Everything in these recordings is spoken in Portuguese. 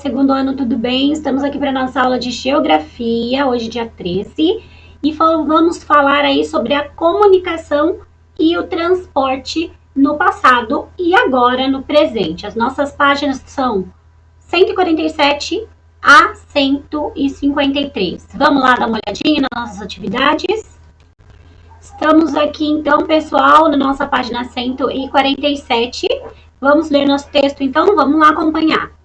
segundo ano, tudo bem? Estamos aqui para nossa aula de Geografia, hoje dia 13, e vamos falar aí sobre a comunicação e o transporte no passado e agora no presente. As nossas páginas são 147 a 153. Vamos lá dar uma olhadinha nas nossas atividades? Estamos aqui então, pessoal, na nossa página 147. Vamos ler nosso texto então? Vamos lá acompanhar.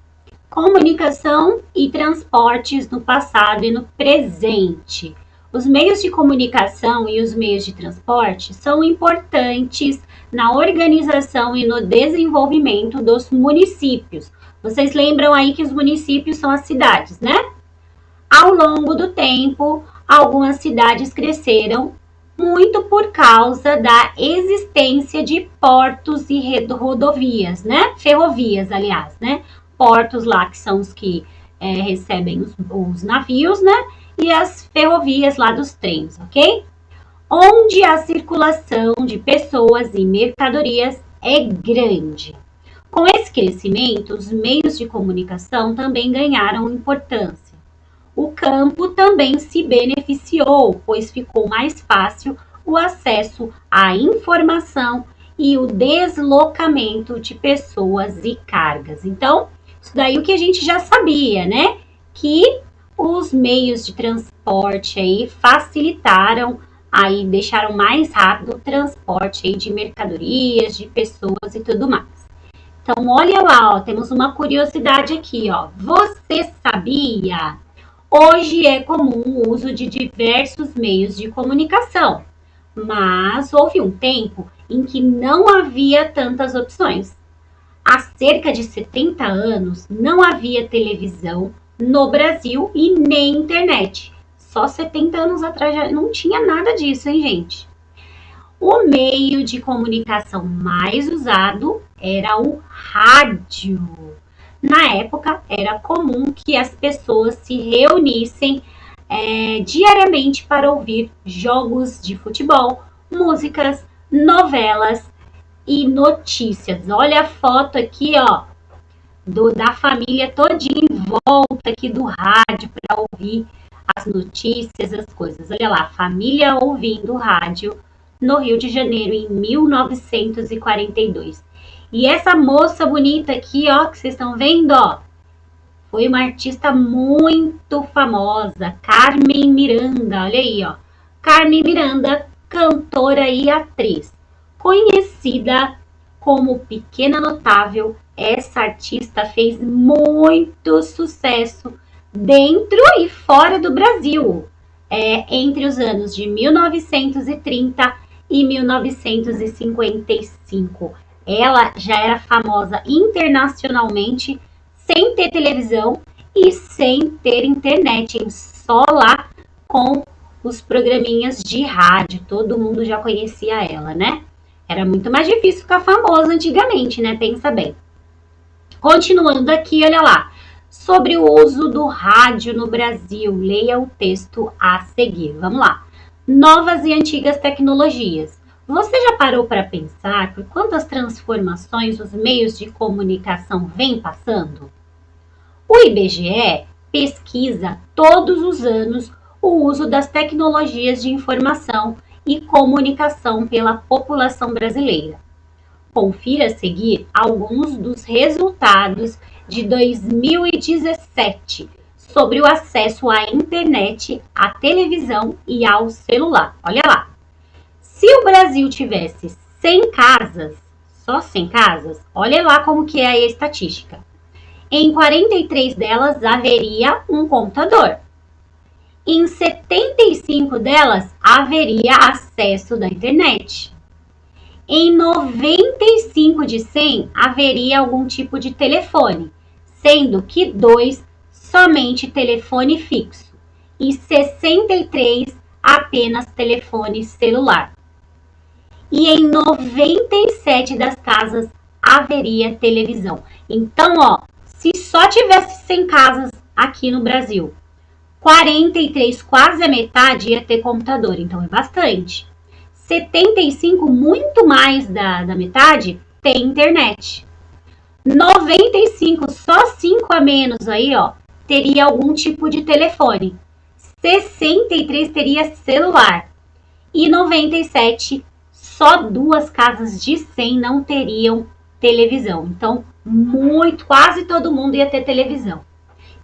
Comunicação e transportes no passado e no presente. Os meios de comunicação e os meios de transporte são importantes na organização e no desenvolvimento dos municípios. Vocês lembram aí que os municípios são as cidades, né? Ao longo do tempo, algumas cidades cresceram muito por causa da existência de portos e rodovias, né? Ferrovias, aliás, né? Portos lá que são os que recebem os navios, né? E as ferrovias lá dos trens, ok? Onde a circulação de pessoas e mercadorias é grande. Com esse crescimento, os meios de comunicação também ganharam importância. O campo também se beneficiou, pois ficou mais fácil o acesso à informação e o deslocamento de pessoas e cargas. Então, isso daí o que a gente já sabia, né? Que os meios de transporte aí facilitaram, aí deixaram mais rápido o transporte aí de mercadorias, de pessoas e tudo mais. Então, olha lá, ó, temos uma curiosidade aqui, ó. Você sabia? Hoje é comum o uso de diversos meios de comunicação, mas houve um tempo em que não havia tantas opções. Há cerca de 70 anos não havia televisão no Brasil e nem internet. Só 70 anos atrás já não tinha nada disso, hein, gente? O meio de comunicação mais usado era o rádio. Na época, era comum que as pessoas se reunissem diariamente para ouvir jogos de futebol, músicas, novelas e notícias. Olha a foto aqui, ó, da família todinha em volta aqui do rádio para ouvir as notícias, as coisas. Olha lá, família ouvindo rádio no Rio de Janeiro em 1942. E essa moça bonita aqui, ó, que vocês estão vendo, ó, foi uma artista muito famosa, Carmen Miranda. Olha aí, ó. Carmen Miranda, cantora e atriz. Conhecida como Pequena Notável, essa artista fez muito sucesso dentro e fora do Brasil, entre os anos de 1930 e 1955. Ela já era famosa internacionalmente, sem ter televisão e sem ter internet, só lá com os programinhas de rádio. Todo mundo já conhecia ela, né? Era muito mais difícil ficar famosa antigamente, né? Pensa bem. Continuando aqui, olha lá. Sobre o uso do rádio no Brasil, leia o texto a seguir. Vamos lá. Novas e antigas tecnologias. Você já parou para pensar por quantas transformações os meios de comunicação vêm passando? O IBGE pesquisa todos os anos o uso das tecnologias de informação e comunicação pela população brasileira. Confira a seguir alguns dos resultados de 2017 sobre o acesso à internet, à televisão e ao celular. Olha lá. Se o Brasil tivesse 100 casas, só 100 casas, olha lá como que é a estatística. Em 43 delas haveria um computador. Em 75 delas haveria acesso da internet. Em 95 de 100 haveria algum tipo de telefone, sendo que 2 somente telefone fixo e 63 apenas telefone celular. E em 97 das casas haveria televisão. Então, ó, se só tivesse 100 casas aqui no Brasil, 43, quase a metade, ia ter computador. Então, é bastante. 75, muito mais da metade, tem internet. 95, só 5 a menos aí, ó, teria algum tipo de telefone. 63 teria celular. E 97, só 2 casas de 100 não teriam televisão. Então, quase todo mundo ia ter televisão.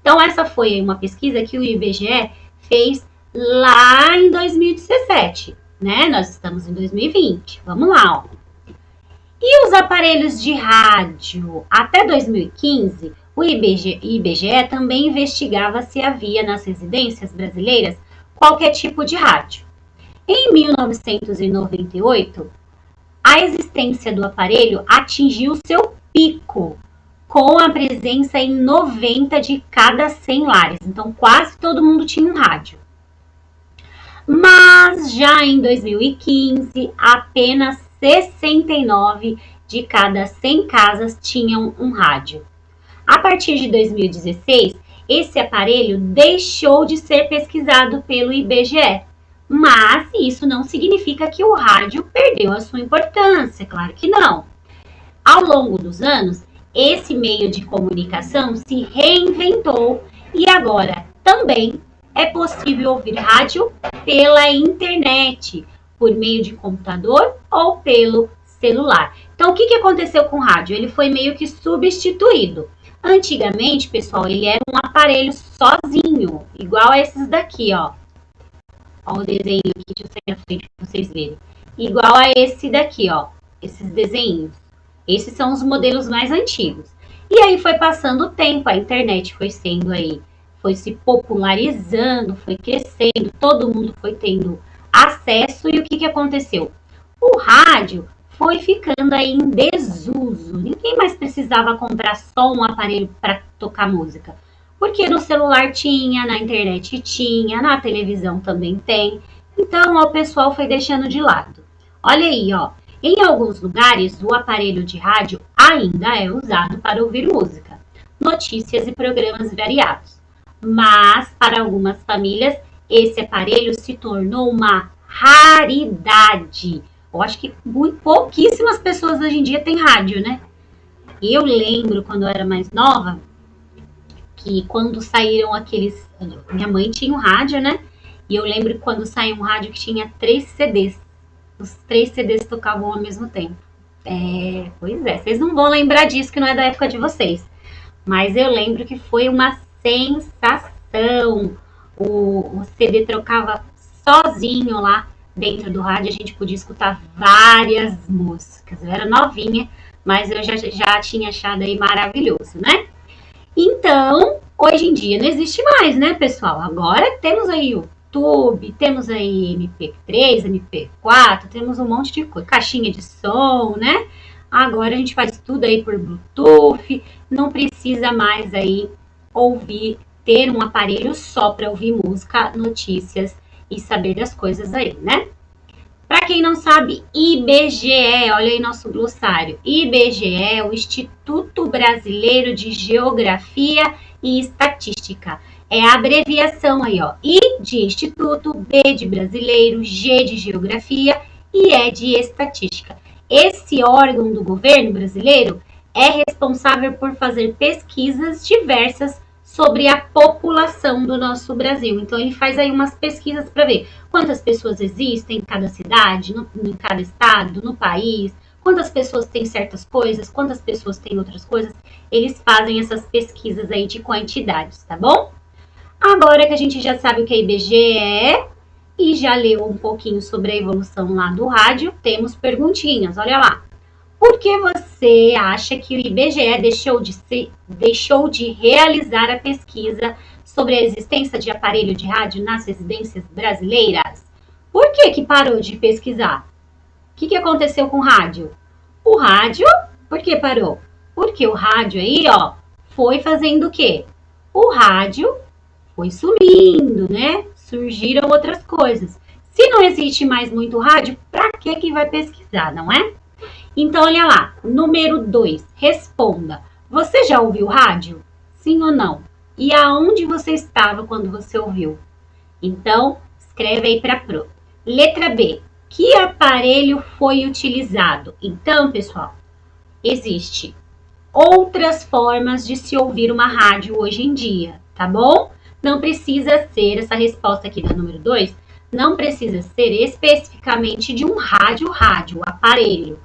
Então, essa foi uma pesquisa que o IBGE fez lá em 2017, né? Nós estamos em 2020. Vamos lá, ó. E os aparelhos de rádio? Até 2015, o IBGE também investigava se havia nas residências brasileiras qualquer tipo de rádio. Em 1998, a existência do aparelho atingiu seu pico, com a presença em 90 de cada 100 lares. Então, quase todo mundo tinha um rádio. Mas já em 2015, apenas 69 de cada 100 casas tinham um rádio. A partir de 2016, esse aparelho deixou de ser pesquisado pelo IBGE. Mas isso não significa que o rádio perdeu a sua importância, claro que não. Ao longo dos anos, esse meio de comunicação se reinventou e agora também é possível ouvir rádio pela internet, por meio de computador ou pelo celular. Então, o que aconteceu com o rádio? Ele foi meio que substituído. Antigamente, pessoal, ele era um aparelho sozinho, igual a esses daqui, ó. Ó o desenho aqui, deixa eu sair na frente para vocês verem. Igual a esse daqui, ó. Esses desenhos. Esses são os modelos mais antigos. E aí foi passando o tempo, a internet foi sendo aí, foi se popularizando, foi crescendo, todo mundo foi tendo acesso. E o que aconteceu? O rádio foi ficando aí em desuso. Ninguém mais precisava comprar só um aparelho para tocar música. Porque no celular tinha, na internet tinha, na televisão também tem. Então, o pessoal foi deixando de lado. Olha aí, ó. Em alguns lugares, o aparelho de rádio ainda é usado para ouvir música, notícias e programas variados. Mas, para algumas famílias, esse aparelho se tornou uma raridade. Eu acho que pouquíssimas pessoas hoje em dia têm rádio, né? Eu lembro, quando eu era mais nova, que quando saíram aqueles... Minha mãe tinha um rádio, né? E eu lembro quando saiu um rádio que tinha 3 CDs. Os 3 CDs tocavam ao mesmo tempo. Pois é. Vocês não vão lembrar disso, que não é da época de vocês. Mas eu lembro que foi uma sensação. O CD trocava sozinho lá dentro do rádio. A gente podia escutar várias músicas. Eu era novinha, mas eu já tinha achado aí maravilhoso, né? Então, hoje em dia não existe mais, né, pessoal? Agora temos aí o YouTube, temos aí MP3, MP4, temos um monte de coisa, caixinha de som, né? Agora a gente faz tudo aí por Bluetooth, não precisa mais aí ter um aparelho só para ouvir música, notícias e saber das coisas aí, né? Para quem não sabe, IBGE, olha aí nosso glossário. IBGE é o Instituto Brasileiro de Geografia e Estatística. É a abreviação aí, ó. I de Instituto, B de Brasileiro, G de Geografia e E de Estatística. Esse órgão do governo brasileiro é responsável por fazer pesquisas diversas sobre a população do nosso Brasil. Então, ele faz aí umas pesquisas para ver quantas pessoas existem em cada cidade, em cada estado, no país, quantas pessoas têm certas coisas, quantas pessoas têm outras coisas. Eles fazem essas pesquisas aí de quantidades, tá bom? Agora que a gente já sabe o que é IBGE e já leu um pouquinho sobre a evolução lá do rádio, temos perguntinhas, olha lá. Por que você acha que o IBGE deixou de realizar a pesquisa sobre a existência de aparelho de rádio nas residências brasileiras? Por que parou de pesquisar? O que aconteceu com o rádio? O rádio, por que parou? Porque o rádio aí, ó, foi fazendo o quê? O rádio foi sumindo, né? Surgiram outras coisas. Se não existe mais muito rádio, para que vai pesquisar, não é? Então, olha lá, número 2, responda. Você já ouviu rádio? Sim ou não? E aonde você estava quando você ouviu? Então, escreve aí para pro. Letra B, que aparelho foi utilizado? Então, pessoal, existe outras formas de se ouvir uma rádio hoje em dia, tá bom? Não precisa ser, essa resposta aqui da número 2, não precisa ser especificamente de um rádio, aparelho.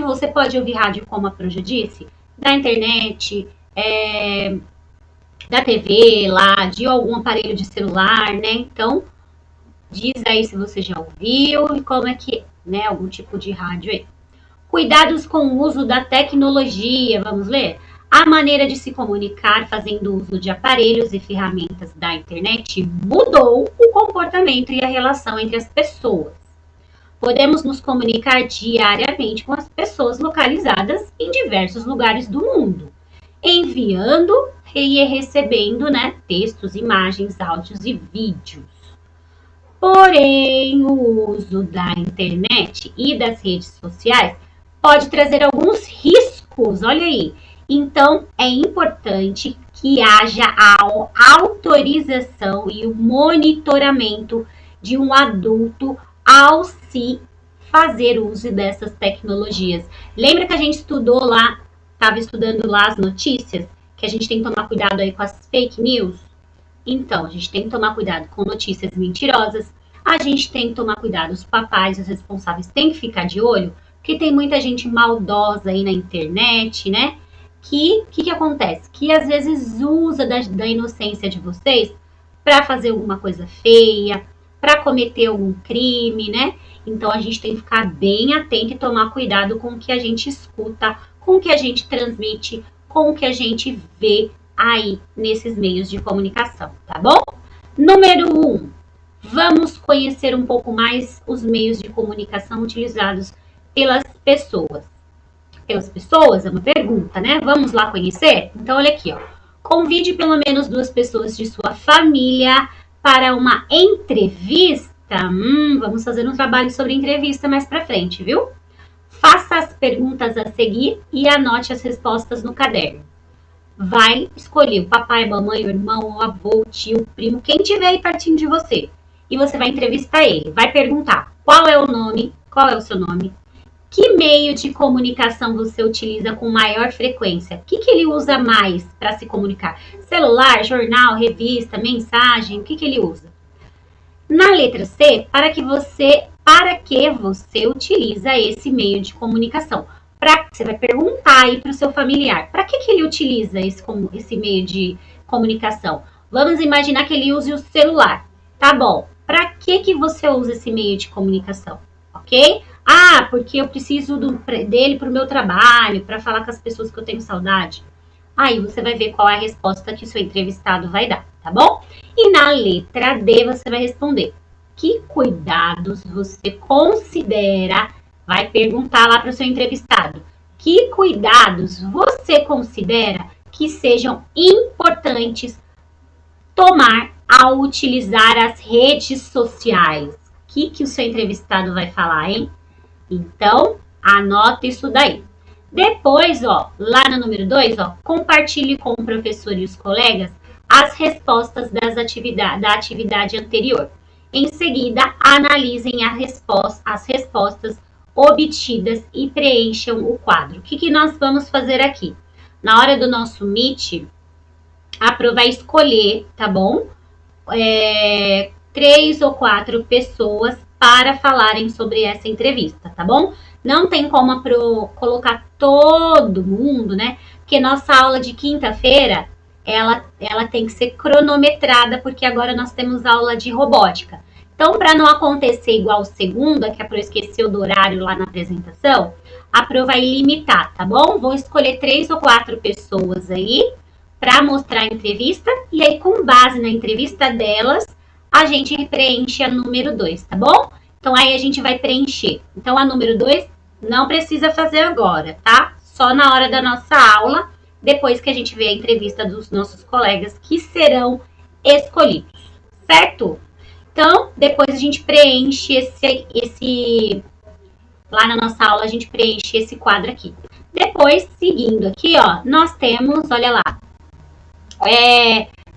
Você pode ouvir rádio, como a Pro já disse, da internet, da TV lá, de algum aparelho de celular, né? Então, diz aí se você já ouviu e como é que é, né? Algum tipo de rádio aí. Cuidados com o uso da tecnologia, vamos ler? A maneira de se comunicar fazendo uso de aparelhos e ferramentas da internet mudou o comportamento e a relação entre as pessoas. Podemos nos comunicar diariamente com as pessoas localizadas em diversos lugares do mundo, enviando e recebendo, né, textos, imagens, áudios e vídeos. Porém, o uso da internet e das redes sociais pode trazer alguns riscos, olha aí. Então, é importante que haja a autorização e o monitoramento de um adulto ao se fazer uso dessas tecnologias. Lembra que a gente estudou lá, estava estudando lá as notícias, que a gente tem que tomar cuidado aí com as fake news? Então, a gente tem que tomar cuidado com notícias mentirosas, a gente tem que tomar cuidado, os papais, os responsáveis têm que ficar de olho, porque tem muita gente maldosa aí na internet, né? Que acontece? Que às vezes usa da inocência de vocês para fazer alguma coisa feia, para cometer algum crime, né? Então a gente tem que ficar bem atento e tomar cuidado com o que a gente escuta, com o que a gente transmite, com o que a gente vê aí nesses meios de comunicação, tá bom? Número 1, vamos conhecer um pouco mais os meios de comunicação utilizados pelas pessoas. Pelas pessoas, é uma pergunta, né? Vamos lá conhecer? Então, olha aqui, ó. Convide pelo menos 2 pessoas de sua família para uma entrevista. Vamos fazer um trabalho sobre entrevista mais pra frente, viu? Faça as perguntas a seguir e anote as respostas no caderno. Vai escolher o papai, a mamãe, o irmão, o avô, o tio, o primo, quem tiver aí pertinho de você. E você vai entrevistar ele. Vai perguntar qual é o nome, qual é o seu nome, que meio de comunicação você utiliza com maior frequência? O que ele usa mais para se comunicar? Celular, jornal, revista, mensagem, o que ele usa? Na letra C, para que você utiliza esse meio de comunicação? Você vai perguntar aí para o seu familiar, para que ele utiliza esse meio de comunicação? Vamos imaginar que ele use o celular. Tá bom, para que você usa esse meio de comunicação? Ok? Ah, porque eu preciso dele para o meu trabalho, para falar com as pessoas que eu tenho saudade. Aí você vai ver qual é a resposta que o seu entrevistado vai dar, tá bom? E na letra D você vai responder: que cuidados você considera? Vai perguntar lá para o seu entrevistado: que cuidados você considera que sejam importantes tomar ao utilizar as redes sociais? O que o seu entrevistado vai falar, hein? Então, anota isso daí. Depois, ó, lá no número 2, ó, compartilhe com o professor e os colegas as respostas da atividade anterior. Em seguida, analisem as respostas obtidas e preencham o quadro. O que nós vamos fazer aqui? Na hora do nosso Meet, a Pro vai escolher, tá bom? 3 ou 4 pessoas para falarem sobre essa entrevista, tá bom? Não tem como a Pro colocar todo mundo, né? Porque nossa aula de quinta-feira, ela tem que ser cronometrada, porque agora nós temos aula de robótica. Então, para não acontecer igual segunda, que a Pro esqueceu do horário lá na apresentação, a Pro vai limitar, tá bom? Vou escolher 3 ou 4 pessoas aí para mostrar a entrevista, e aí com base na entrevista delas, a gente preenche a número 2, tá bom? Então aí a gente vai preencher. Então a número 2 não precisa fazer agora, tá? Só na hora da nossa aula, depois que a gente vê a entrevista dos nossos colegas que serão escolhidos, certo? Então, depois a gente preenche lá na nossa aula a gente preenche esse quadro aqui. Depois, seguindo aqui, ó, nós temos, olha lá,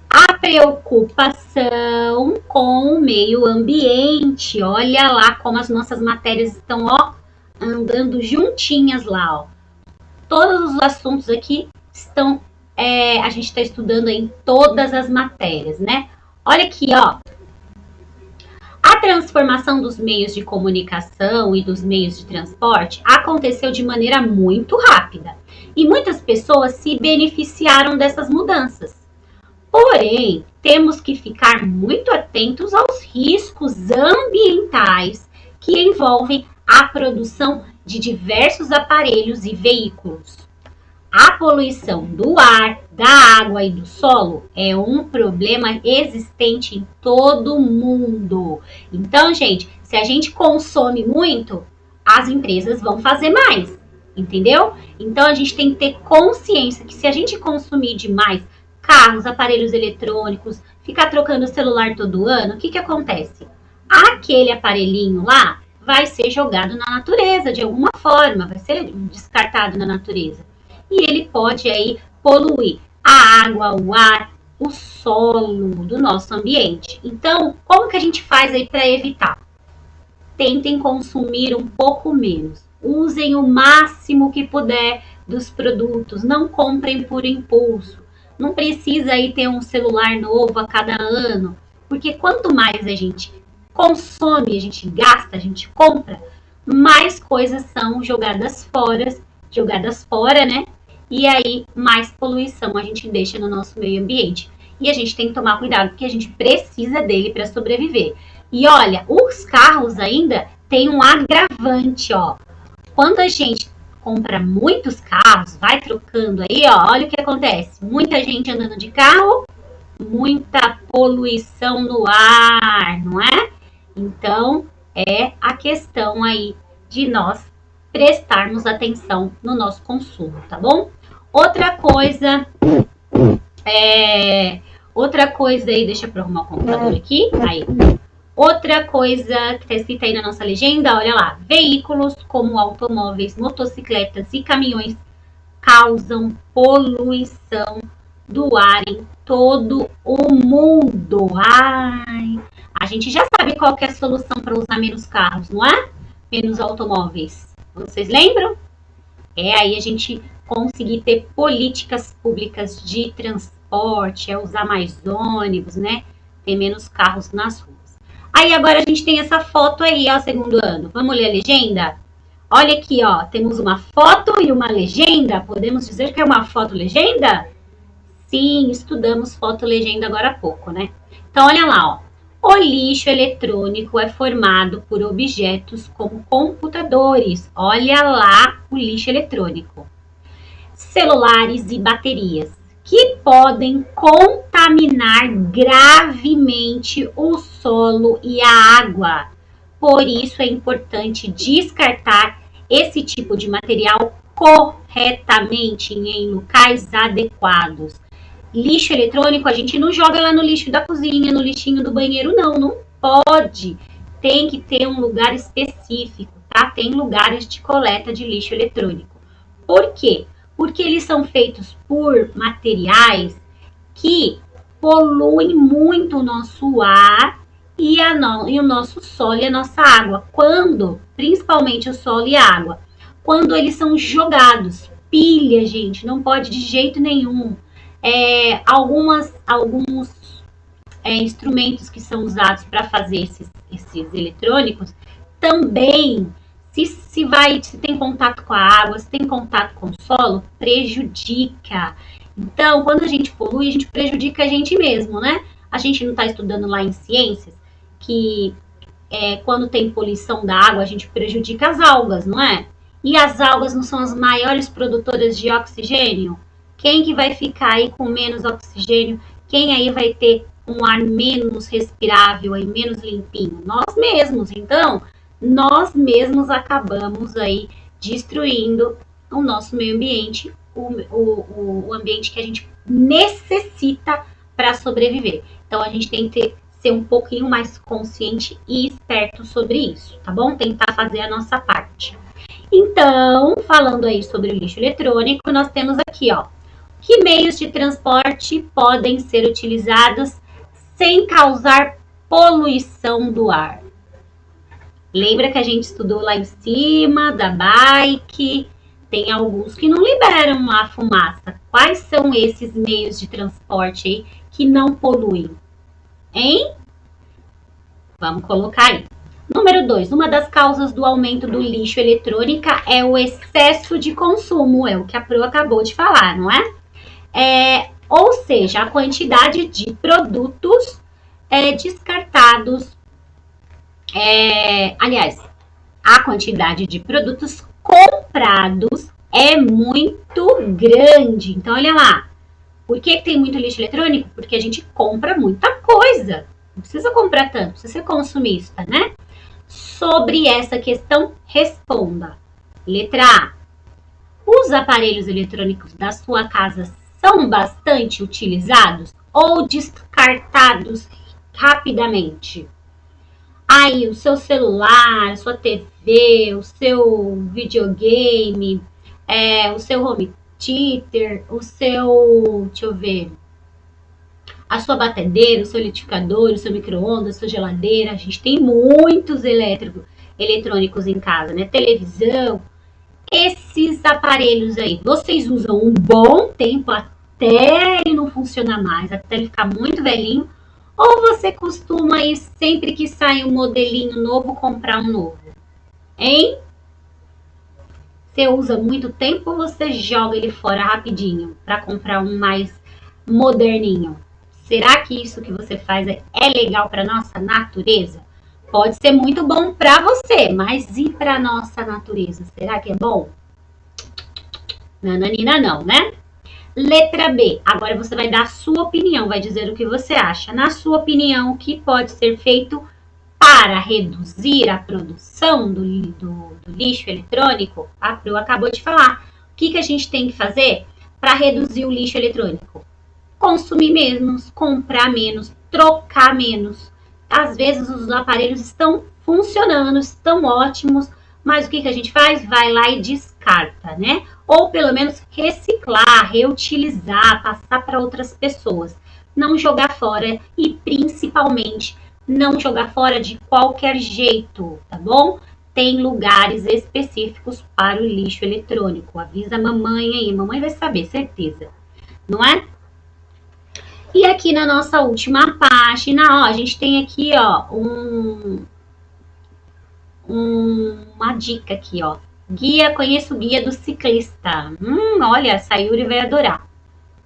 a preocupação com o meio ambiente. Olha lá como as nossas matérias estão, ó, andando juntinhas lá, ó. todos os assuntos aqui estão, a gente está estudando em todas as matérias, né? Olha aqui, ó. A transformação dos meios de comunicação e dos meios de transporte aconteceu de maneira muito rápida e muitas pessoas se beneficiaram dessas mudanças. Porém, temos que ficar muito atentos aos riscos ambientais que envolvem a produção de diversos aparelhos e veículos. A poluição do ar, da água e do solo é um problema existente em todo o mundo. Então, gente, se a gente consome muito, as empresas vão fazer mais, entendeu? Então, a gente tem que ter consciência que se a gente consumir demais carros, aparelhos eletrônicos, ficar trocando o celular todo ano, o que que acontece? Aquele aparelhinho lá vai ser jogado na natureza de alguma forma, vai ser descartado na natureza. E ele pode aí poluir a água, o ar, o solo do nosso ambiente. Então, como que a gente faz aí para evitar? Tentem consumir um pouco menos. Usem o máximo que puder dos produtos. Não comprem por impulso. Não precisa aí ter um celular novo a cada ano. Porque quanto mais a gente consome, a gente gasta, a gente compra, mais coisas são jogadas fora, né? E aí, mais poluição a gente deixa no nosso meio ambiente. E a gente tem que tomar cuidado, porque a gente precisa dele para sobreviver. E olha, os carros ainda têm um agravante, ó. Quando a gente compra muitos carros, vai trocando aí, ó, olha o que acontece. Muita gente andando de carro, muita poluição no ar, não é? Então, é a questão aí de nós prestarmos atenção no nosso consumo, tá bom? Outra coisa aí, deixa eu arrumar o computador aqui, aí. Outra coisa que está escrita aí na nossa legenda, olha lá, veículos como automóveis, motocicletas e caminhões causam poluição do ar em todo o mundo. Ai, a gente já sabe qual que é a solução para usar menos carros, não é? Menos automóveis. Vocês lembram? É aí a gente conseguir ter políticas públicas de transporte, é usar mais ônibus, né? Ter menos carros nas ruas. Aí agora a gente tem essa foto aí, ó, segundo ano. Vamos ler a legenda? Olha aqui, ó, temos uma foto e uma legenda. Podemos dizer que é uma foto-legenda? Sim, estudamos foto-legenda agora há pouco, né? Então, olha lá, ó. O lixo eletrônico é formado por objetos como computadores. Olha lá o lixo eletrônico. Celulares e baterias, que podem contaminar gravemente o solo e a água. Por isso é importante descartar esse tipo de material corretamente em locais adequados. Lixo eletrônico a gente não joga lá no lixo da cozinha, no lixinho do banheiro, não pode. Tem que ter um lugar específico, tá? Tem lugares de coleta de lixo eletrônico. Por quê? Porque eles são feitos por materiais que poluem muito o nosso ar e o nosso solo e a nossa água. Quando, principalmente o solo e a água, quando eles são jogados. Pilha, gente, não pode de jeito nenhum. Alguns instrumentos que são usados para fazer esses eletrônicos também, se tem contato com a água, se tem contato com o solo, prejudica. Então, quando a gente polui, a gente prejudica a gente mesmo, né? A gente não está estudando lá em ciências que quando tem poluição da água, a gente prejudica as algas, não é? E as algas não são as maiores produtoras de oxigênio? Quem que vai ficar aí com menos oxigênio? Quem aí vai ter um ar menos respirável, aí, menos limpinho? Nós mesmos. Então, nós mesmos acabamos aí destruindo o nosso meio ambiente, o ambiente que a gente necessita para sobreviver. Então, a gente tem que ser um pouquinho mais consciente e esperto sobre isso, tá bom? Tentar fazer a nossa parte. Então, falando aí sobre o lixo eletrônico, nós temos aqui, ó, que meios de transporte podem ser utilizados sem causar poluição do ar? Lembra que a gente estudou lá em cima da bike, tem alguns que não liberam a fumaça. Quais são esses meios de transporte aí que não poluem? Hein? Vamos colocar aí. Número 2, uma das causas do aumento do lixo eletrônico é o excesso de consumo, é o que a Pro acabou de falar, não é? Ou seja, a quantidade de produtos descartados, aliás, a quantidade de produtos comprados é muito grande. Então, olha lá, por que tem muito lixo eletrônico? Porque a gente compra muita coisa. Não precisa comprar tanto, precisa ser consumista, né? Sobre essa questão, responda. Letra A. Os aparelhos eletrônicos da sua casa são bastante utilizados ou descartados rapidamente? Aí, o seu celular, a sua TV, o seu videogame, o seu home theater, o seu, deixa eu ver, a sua batedeira, o seu liquidificador, o seu micro-ondas, a sua geladeira. A gente tem muitos eletrônicos em casa, né? Televisão. Esses aparelhos aí, vocês usam um bom tempo até ele não funcionar mais, até ele ficar muito velhinho, ou você costuma ir sempre que sai um modelinho novo, comprar um novo? Hein? Você usa muito tempo ou você joga ele fora rapidinho para comprar um mais moderninho? Será que isso que você faz é legal para nossa natureza? Pode ser muito bom para você, mas e para nossa natureza? Será que é bom? Nananina não, né? Letra B. Agora você vai dar a sua opinião, vai dizer o que você acha. Na sua opinião, o que pode ser feito para reduzir a produção do lixo eletrônico? A Pro acabou de falar. O que a gente tem que fazer para reduzir o lixo eletrônico? Consumir menos, comprar menos, trocar menos. Às vezes os aparelhos estão funcionando, estão ótimos, mas o que a gente faz? Vai lá e descarta, né? Ou pelo menos reciclar, reutilizar, passar para outras pessoas. Não jogar fora e principalmente não jogar fora de qualquer jeito, tá bom? Tem lugares específicos para o lixo eletrônico. Avisa a mamãe aí, mamãe vai saber, certeza, não é? E aqui na nossa última página, ó, a gente tem aqui, ó, uma dica aqui, ó. Conheço o guia do ciclista. Olha, a Sayuri vai adorar.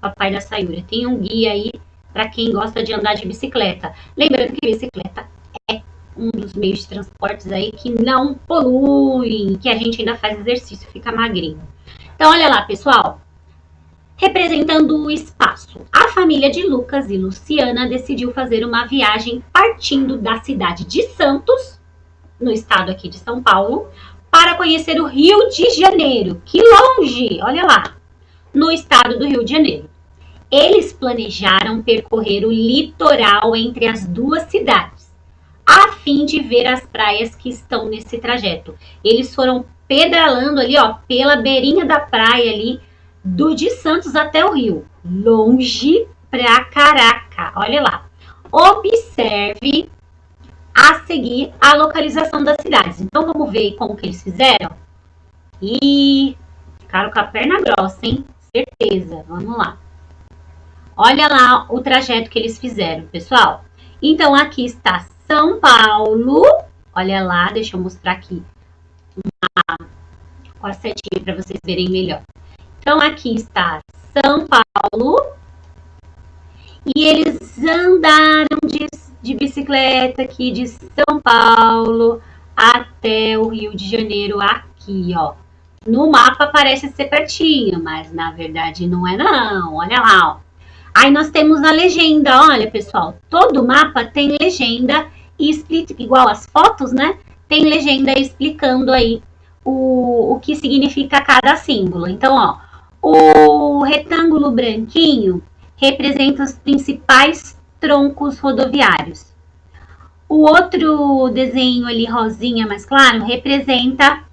Papai da Sayuri. Tem um guia aí para quem gosta de andar de bicicleta. Lembrando que bicicleta é um dos meios de transportes aí que não polui, que a gente ainda faz exercício, fica magrinho. Então, olha lá, pessoal. Representando o espaço, a família de Lucas e Luciana decidiu fazer uma viagem partindo da cidade de Santos, no estado aqui de São Paulo, para conhecer o Rio de Janeiro. Que longe! Olha lá, no estado do Rio de Janeiro. Eles planejaram percorrer o litoral entre as duas cidades, a fim de ver as praias que estão nesse trajeto. Eles foram pedalando ali, ó, pela beirinha da praia ali, de Santos até o Rio. Longe pra caraca. Olha lá. Observe a seguir a localização das cidades. Então, vamos ver como que eles fizeram? E ficaram com a perna grossa, hein? Certeza. Vamos lá. Olha lá o trajeto que eles fizeram, pessoal. Então, aqui está São Paulo. Olha lá, deixa eu mostrar aqui com a setinha para vocês verem melhor. Então, aqui está São Paulo. E eles andaram de bicicleta aqui de São Paulo até o Rio de Janeiro aqui, ó. No mapa parece ser pertinho, mas na verdade não é não. Olha lá, ó. Aí nós temos a legenda, olha, pessoal. Todo mapa tem legenda e explica, igual as fotos, né? Tem legenda explicando aí o que significa cada símbolo. Então, ó, o retângulo branquinho representa os principais troncos rodoviários. O outro desenho ali, rosinha mais claro, representa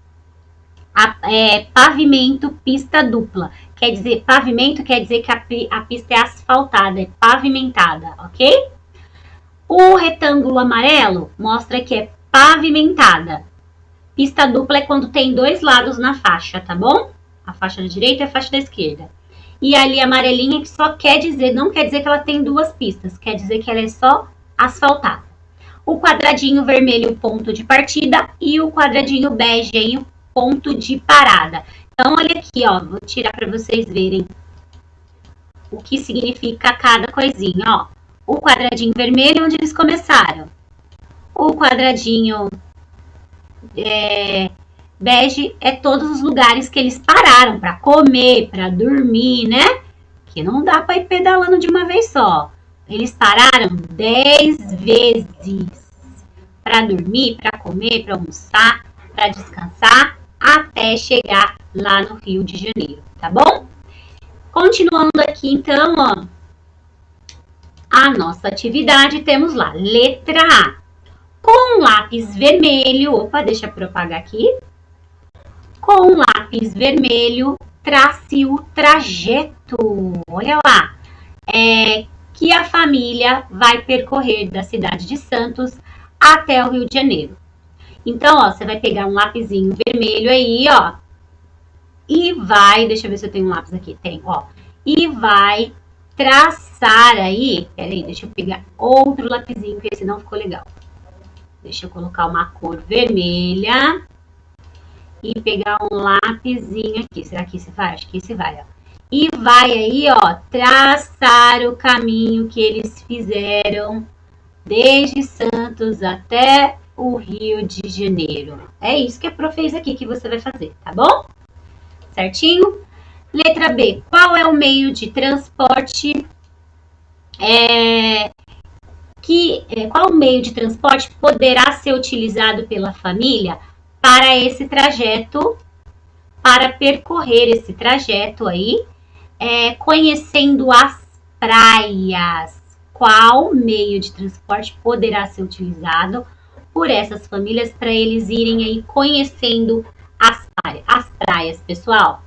pavimento, pista dupla. Quer dizer, pavimento quer dizer que a pista é asfaltada, é pavimentada, ok? O retângulo amarelo mostra que é pavimentada. Pista dupla é quando tem dois lados na faixa, tá bom? A faixa da direita e a faixa da esquerda. E ali a amarelinha que só quer dizer, não quer dizer que ela tem duas pistas, quer dizer que ela é só asfaltada. O quadradinho vermelho, o ponto de partida, e o quadradinho bege aí, o ponto de parada. Então, olha aqui, ó, vou tirar para vocês verem o que significa cada coisinha, ó. O quadradinho vermelho, onde eles começaram. O quadradinho bege é todos os lugares que eles pararam para comer, para dormir, né? Que não dá para ir pedalando de uma vez só. Eles pararam 10 vezes para dormir, para comer, para almoçar, para descansar, até chegar lá no Rio de Janeiro, tá bom? Continuando aqui, então, ó, a nossa atividade, temos lá, letra A. Com lápis vermelho, opa, deixa eu apagar aqui. Com lápis vermelho, trace o trajeto, olha lá, que a família vai percorrer da cidade de Santos até o Rio de Janeiro. Então, ó, você vai pegar um lapisinho vermelho aí, ó, e vai, deixa eu ver se eu tenho um lápis aqui, tem, ó, e vai traçar aí, peraí, deixa eu pegar outro lapisinho, que esse não ficou legal. Deixa eu colocar uma cor vermelha e pegar um lapisinho aqui, será que esse vai? Acho que esse vai, ó. E vai aí, ó, traçar o caminho que eles fizeram desde Santos até o Rio de Janeiro. É isso que a Pro fez aqui que você vai fazer, tá bom? Certinho? Letra B. Qual é o meio de transporte qual meio de transporte poderá ser utilizado pela família para esse trajeto, para percorrer esse trajeto aí, conhecendo as praias? Qual meio de transporte poderá ser utilizado por essas famílias para eles irem aí conhecendo as praias, pessoal?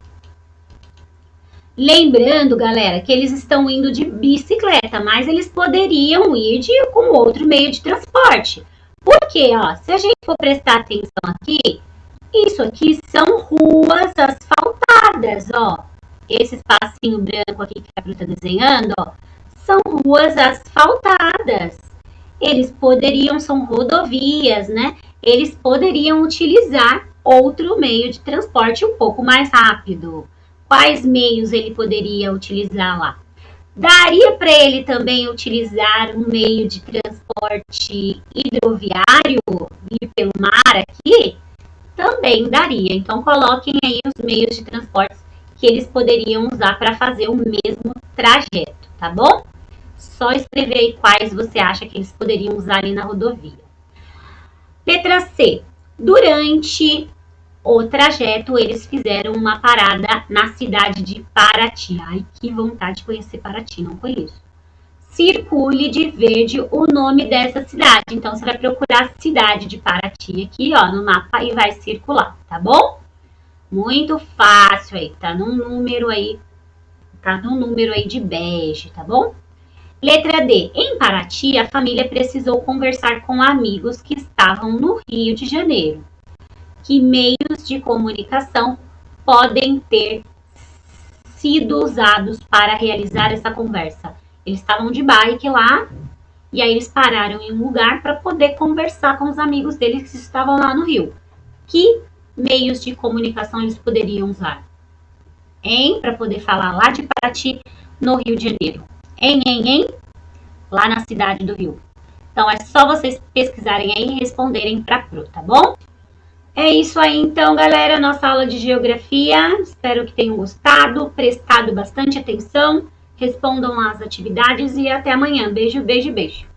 Lembrando, galera, que eles estão indo de bicicleta, mas eles poderiam ir com outro meio de transporte. Porque, ó, se a gente for prestar atenção aqui, isso aqui são ruas asfaltadas, ó. Esse espacinho branco aqui que a Bru tá desenhando, ó, são ruas asfaltadas. Eles poderiam, são rodovias, né? Eles poderiam utilizar outro meio de transporte um pouco mais rápido. Quais meios ele poderia utilizar lá? Daria para ele também utilizar um meio de transporte hidroviário, ir pelo mar aqui? Também daria. Então, coloquem aí os meios de transporte que eles poderiam usar para fazer o mesmo trajeto, tá bom? Só escrever aí quais você acha que eles poderiam usar ali na rodovia. Letra C. Durante o trajeto, eles fizeram uma parada na cidade de Paraty. Ai, que vontade de conhecer Paraty, não conheço. Circule de verde o nome dessa cidade. Então, você vai procurar a cidade de Paraty aqui, ó, no mapa e vai circular, tá bom? Muito fácil aí, tá num número aí de bege, tá bom? Letra D. Em Paraty, a família precisou conversar com amigos que estavam no Rio de Janeiro. Que meios de comunicação podem ter sido usados para realizar essa conversa? Eles estavam de bike lá, e aí eles pararam em um lugar para poder conversar com os amigos deles que estavam lá no Rio. Que meios de comunicação eles poderiam usar? Para poder falar lá de Paraty, no Rio de Janeiro. Lá na cidade do Rio. Então, é só vocês pesquisarem aí e responderem para a Pro, tá bom? É isso aí, então, galera, nossa aula de geografia. Espero que tenham gostado, prestado bastante atenção, respondam as atividades e até amanhã. Beijo, beijo, beijo.